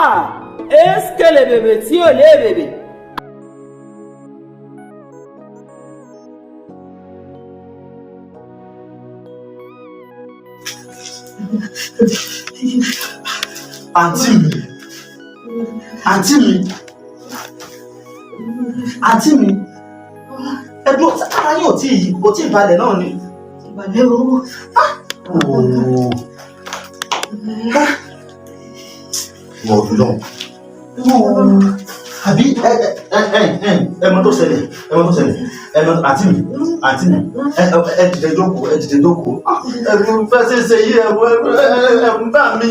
Ah! Est-ce que les bébés tio les bébés? Àǹtí mi, ẹ̀dùn ara yóò tí balẹ̀ náà ni. Balẹ̀ o. Wọ́n lọ. Àbí ẹmọ tó ṣẹlẹ̀, àǹtí mi, ẹ dìde jókòó. Ẹ̀rù fẹ́ ṣe yí ẹ̀rù bá mi.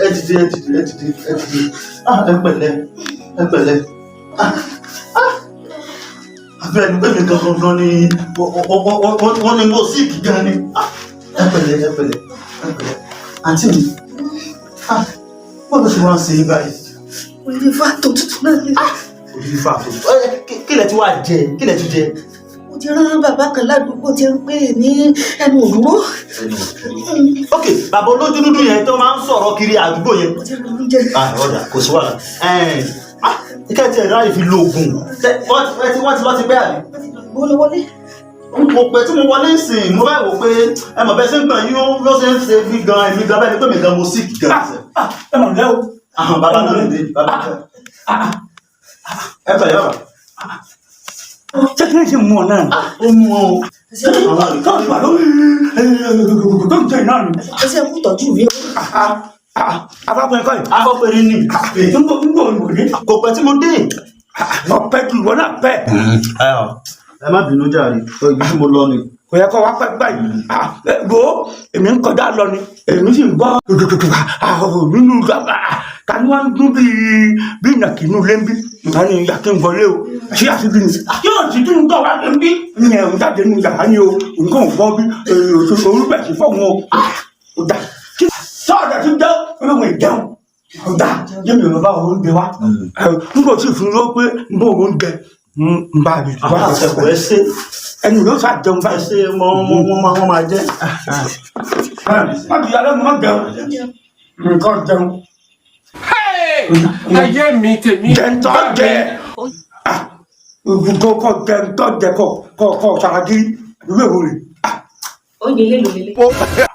Ẹ dìde. Ẹ pẹ̀lẹ́. Àbẹ́ ẹni pé mi gangan ni wọ́n ní mo sí ìkí gan ni. Ẹ pẹ̀lẹ́. Àǹtí mi, wọ́n ló ṣe wá ń ṣe báyìí. Orí fàtò tuntun náà ni. Orí fàtò. Kí lẹ ti wá jẹ? Kí lẹ ti jẹ? Mo ti rán bàbá kan ládùúgbò tí ń pè ní ENUODURO. Ok, bàbá olójú dúdú yẹn tó máa ń sọ̀rọ̀ kiri àdúgbò yẹn. Mo ti rán oúnjẹ. Ọ̀dà kò sí wàhálà. Kíkẹ́ tí ẹ̀rọ ìfi lo oògùn. Wọ́n ti lọ ti pẹ́ àbí? Wọlé. Mo pẹ́ tí mo wọlé ìsìn, mo bá wò pé ẹ mọ̀ bẹ́ẹ̀ sí ń gbọ̀n yín ló ṣe ń ṣe bí gan èmi gan bẹ́ẹ̀ ni pé mi gan mo sì gan. Ẹ mọ̀ lẹ́ o. Bàbá náà lè dé. Ẹ pẹ̀lẹ́ bàbá. Ṣé kí n ṣe mú ọ náà? Ó mú ọ. Tó ń tẹ̀ náà ni. Ẹ ṣe kú tọ́jú mi o. Afáfẹ́ kọ́ yìí. Afọ́pẹ́rẹ́ ni. Ń bọ̀ ìwòye. Kò pẹ́ tí mo dé. Ọ̀pẹ kì í wọ́n náà pẹ́. Ẹ má bínú jàre, ibi tí mo lọ ni. Kò yẹ kó wá pẹ́ báyìí. Wo èmi ń kọjá lọ ni. Èmi sì ń gbọ́ nínú kàní wá ń dún bí ìnàkínú lé ń bí. Nǹkan ni ìyá kí n wọlé o. Ṣé àṣìbí ni? Yóò sì kí n tọ́ wá lé ń bí. Ìyẹn ń jáde ní yàrá ni o. Nǹkan ò gbọ́ bí orúbẹ̀ sí fọ́ọ̀mù o. Sọ́ọ̀dà ti jẹ́ olóhùn ìjẹun. Ọ̀dà jẹ́mi ò lọ bá oúnjẹ wa. N kò sì fún ló pé n bó oúnjẹ n bá a bì. Àtẹ̀kọ̀ ẹ ṣe. Ẹnu yóò sá jẹun báyìí. Ẹ ṣe wọ́n máa jẹ́. Má ti yàrá mi má jẹun. Nǹkan jẹun. Ayé mi tèmi. Jẹ́ntọ́ jẹ. Kọ́ jẹ́ntọ́ jẹ kọ́ sàràgìrì. Ìwé wo rè? Oúnjẹ lélo lélẹ̀.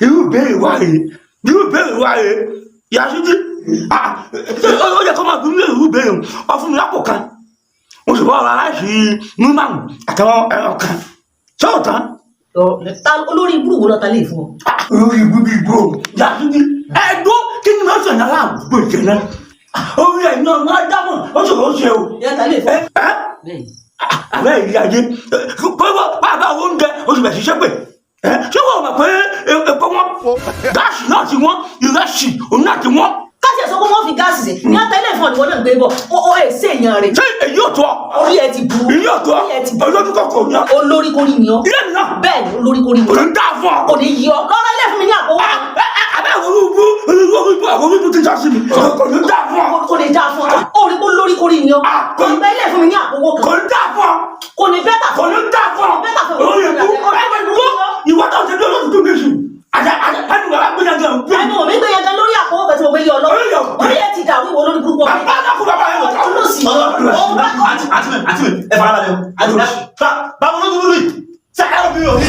Ewu ìbéèrè. Irú ìbéèrè wà rè. Yàtúndì. Ó yẹ kó máa bí irú ìbéèrè. Ọ fún mi lápò kan. Mo sì bọ́ ọ̀rọ̀ aláìsí mímọ́ àtàwọn ẹran kan. Ṣé ò tán? Olórí ibùdó wo lọ́ta lè fún ọ? Olórí ibùdó Yàtúndì. Ẹ̀dọ́ kí ni wọ́n sọ̀yìn aláàbò ìjẹ̀lẹ̀? Orí ẹ̀ náà máa dámọ̀. Ó ṣòro ṣe o. Yàtà lè fún ọ. Àbẹ́ ìrí ayé bàbá oúnjẹ oṣù bẹ̀ ṣiṣẹ́ pé ṣé wọ́n mọ̀ pé epo wọn gáàsì náà ti wọ́n ìrẹsì òun náà ti wọ́n. Káṣí ẹ̀sọ́ kó wọ́n fi gáàsì sí ní àtẹ́lẹ̀ fún ọ̀dùnwọ́n náà gbé bọ̀ ó ẹ̀ sí èèyàn rẹ̀. Ṣé èyí ò tó ọ? Orí ẹ ti burú. Èyí ò tó ọ? Olójú kọ̀ọ̀kan ni ọ. Olórí kórì ni ọ. Ilé mi náà. Bẹ́ẹ̀ ni olórí kórì ni ọ. Kò ní dá fún ọ. Kò ní yí ọ. Lọ́rọ́ ilé fún mi ní àpò. Abẹ́ orúkú ti já sí mi. Kò ní dá fún ọ. Kò ní dá fún ọ. Orí kó lórí kórì ni ọ. Kò ní bẹ́ ilé fún mi ní àpò kan. Kò ní dá fún ọ. Kò ní bẹ́tà fún Kò ní dá fún ọ. Bẹ́tà fún Olórí ikú. Ìwọ tó ń ṣe bí olóṣù tó gbé sùn. Ẹnu bàbá gbé yàgàn. Ẹnu mi gbé yàgàn lórí àpò kan tí mo gbé yọ lọ. Orí ẹ ti dàrú ìwọ lórí burúkú. Bàbá àdàkùn bàbá yẹn. Àti ẹ fara balẹ̀ o. Bàbá olójú dúdú yìí. Ṣé ẹ bí o ní?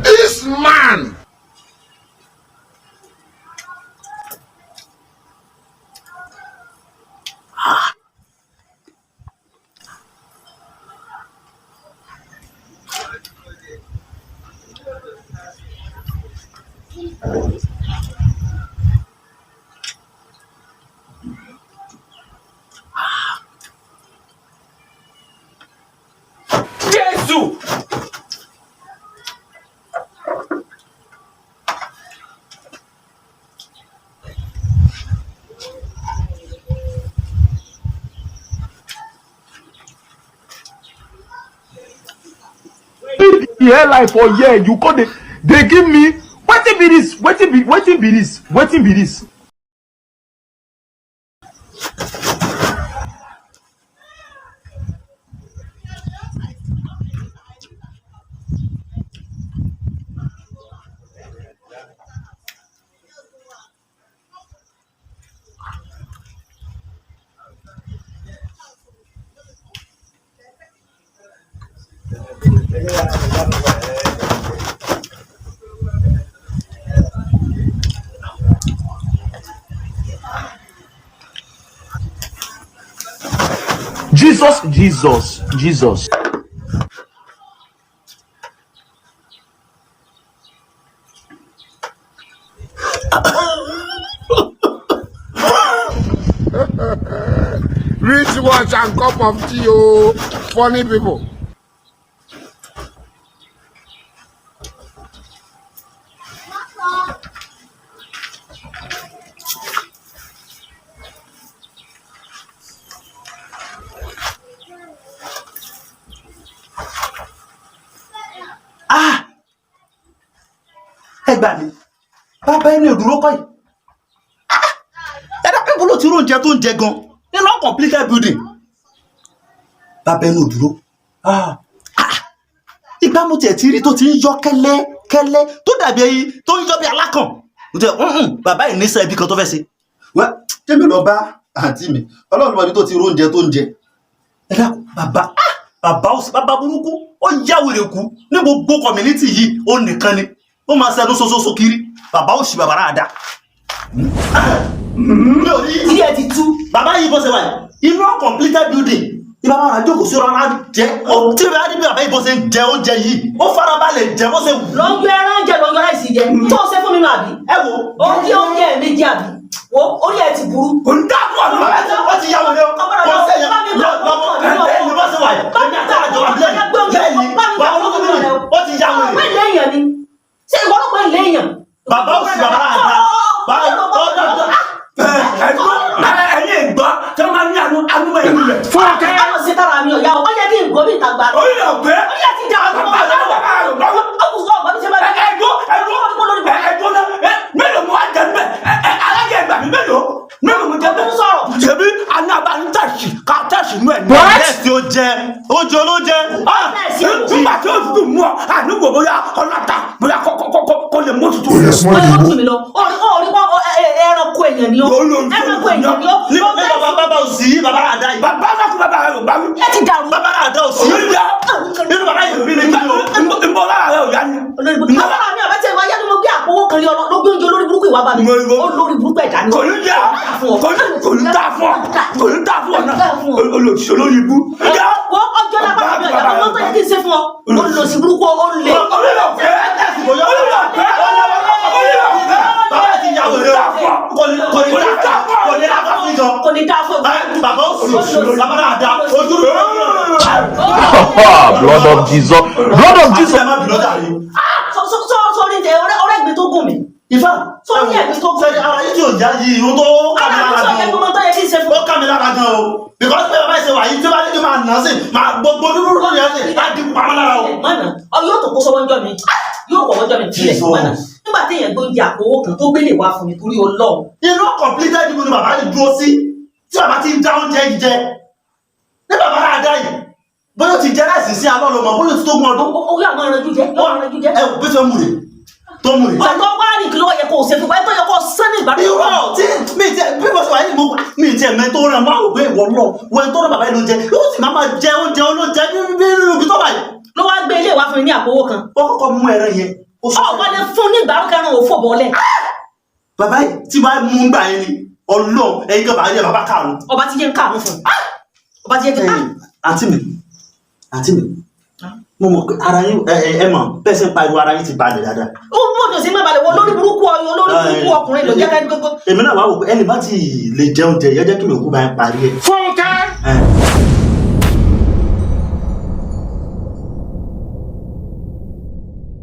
This man. Jesus! here life for here. You call they give me wetin be this? Wetin be this? Wetin be this? Jesus. Rich watch and cup of tea, oh, funny people. Ẹ gbà mí, bàbá ẹni òdúró kọ́ yìí. Ẹ dákun bolo tí oúnjẹ tó ń jẹ gan nínú completed building. Bàbá ẹni òdúró. Ìgbà mo tiẹ̀ ti rí tó ti ń yọ kẹ́lẹ́ tó dàbí ẹyin tó ń yọ bí alákàn. Mo tẹ bàbá yìí níṣẹ́ ibi kan tó fẹ́ ṣe. Wẹ́ tẹ́mi lọ bá àǹtí mi, ọlọ́run wà ní tó ti rí oúnjẹ tó ń jẹ. Ẹ dákun bàbá òsì bàbá burúkú ó yá wèrè kú ní gbogbo community yìí ó nìkan ni. Ó máa ṣẹnu sososo kiri bàbá òṣì bàbá ráadá. Mi ò rí ilé ẹ ti tú bàbá yìí bó ṣe wà inú completed building ní bàbá rà jókòó sí ọ̀rọ̀ máa jẹ tí bàbá ní bàbá yìí bó ṣe ń jẹ oúnjẹ yìí ó farabalẹ̀ jẹ bó ṣe wù. lọ́jọ́ ẹran jẹ lọ́jọ́ láìsí jẹ tó o ṣe fún mi nù àbí. Ẹ wo oúnjẹ méjì àbí wo orí ẹ ti burú. kò ń dá fún ọdún bàbá tí wọ́n ti yá wọlé o kò ń sẹ́yìn lọ́wọ́ ẹ̀ẹ́dì bó ṣe wà yìí ẹ̀ẹ́dì àjọ lẹ́yìn bàbá olókùnrin ó ti yá wọlé. Ṣé ìwọ ló pè léèyàn? Bàbá òsì bàbá àdá. Ẹ̀yin ìgbọ́ tí wọ́n máa ń ní àánú ẹ̀yìn rẹ̀. Fúnkẹ́. Àwọn sí tára mi ọ̀yá o, ó yẹ kí n gbọ́ bí ìta gbà. Orí rẹ̀ ọ̀gbẹ́. Ó yẹ ti jà ọ̀gbọ́n. Ó kù sọ ọ̀gbọ́n tí ṣe máa ń bẹ̀rẹ̀. Ẹ̀dùn náà mélòó mo wá jẹ níbẹ̀? Alájẹ ìgbà mi mélòó mo jẹ níbẹ̀? Ṣèbí anábà ń tẹ̀sí ká tẹ̀sí inú ẹ̀ ní. Bẹ́ẹ̀ tí ó jẹ oúnjẹ olóúnjẹ. Nígbà tí ó tutù mú ọ, àdúgbò bóyá ọlọ́ta bóyá kó lè mú òtútù rẹ̀. Ẹranko èèyàn ni ó. Ẹranko èèyàn ni ó. Ní bàbá òsì bàbá àdá yìí. Bàbá rẹ̀ ò bá wí. Ẹ ti dàrú. Bàbá àdá òsì. Nínú bàbá yìí bí mi kí ni o. Ń bọ̀ lára rẹ̀ ò yá ni. Bàbá mi àbẹ́tẹ̀ wáyé ni mo gbé àpòwó kan lé ló gbé oúnjẹ olórí burúkú ìwà bá mi. Olórí burúkú ẹ̀dá ni. Kò ní dá fún ọ náà. Olùsọ lórí ibú. Wọ́n ọjọ́ náà bá mi ọ̀yà tó tó yẹ kí n ṣe fún ọ. Olùsí burúkú ó lé. Kò ní dá fún ọ. Bàbá òsì bàbá àdá ojú Blood of Jesus. Sọ́ọ́rí tẹ ọ̀rẹ́ ìgbé tó gùn mi. Ifá Sọ́ọ́rí ẹ̀gbé tó gùn mi. ara yìí tí ò já yìí irun tó ká mi lára gan o. Because pé bàbá ìṣe wà yìí tí ó bá ní kí máa nà sí máa gbogbo dúdú lórí ẹsẹ̀ láti pamọ́ lára o. Mọ̀nà yóò tó kó sọ́wọ́ ọjọ́ mi yóò wọ̀ ọjọ́ mi tilẹ̀ mọ̀nà nígbà tí èèyàn gbóúnjẹ àpòwó kan tó gbélé wá fún mi torí Ọlọ́run. Inú completed níbo ni bàbá yìí dúró sí tí bàbá ti ń dá oúnjẹ yìí jẹ ní bàbá náà dá yìí bóyá ti jẹ láìsí sí alọ́ lọ́mọ bóyá ti tó gún ọdún. Ó yà máa ranjú jẹ. Ẹ wò bí tó mú rè tó mú rè. Ọ̀dọ́ wá ní kí ló yẹ kó o ṣe fún wa ẹ tó yẹ kó o sán ní ìgbàdàn. Irọ́ tí mi ti bí mo ṣe wà yìí mi ti ẹ̀mẹ́ tó rẹ̀ máa wò pé ìwọ lọ wọ ẹ̀ tó rẹ̀ bàbá yìí ló jẹ yóò sì máa jẹ oúnjẹ olóúnjẹ nínú ibi tó wà yìí. Ló wá gbé ilé ìwà fún mi ní àpòwó kan. Ó kọ́kọ́ mú ẹran yẹn. Ọ̀pá lè fún ní ìgbàdàn kẹrin òfò bọ́ọ̀lẹ̀. Bàbá yìí tí wàá mú gbà yẹn ni Ọlọ́run ẹ̀yin kan bàbá yẹn bàbá kàrún. Ọba ti yẹ ń káàmú fún un. Ọba ti yẹ kí àǹtí mi mo mọ̀ pé ara yín ẹ mọ̀ bẹ́ẹ̀ ṣe ń pariwo ara yín ti balẹ̀ dáadáa. Ó mú òjò sí má balẹ̀ wọ lórí burúkú ọkùnrin ló jẹ́ ká ní gbogbo. Èmi náà wá wò pé ẹni bá ti lè jẹun jẹ yẹ jẹ́ kí mi òkú bá ń parí ẹ̀. Fúnkẹ́.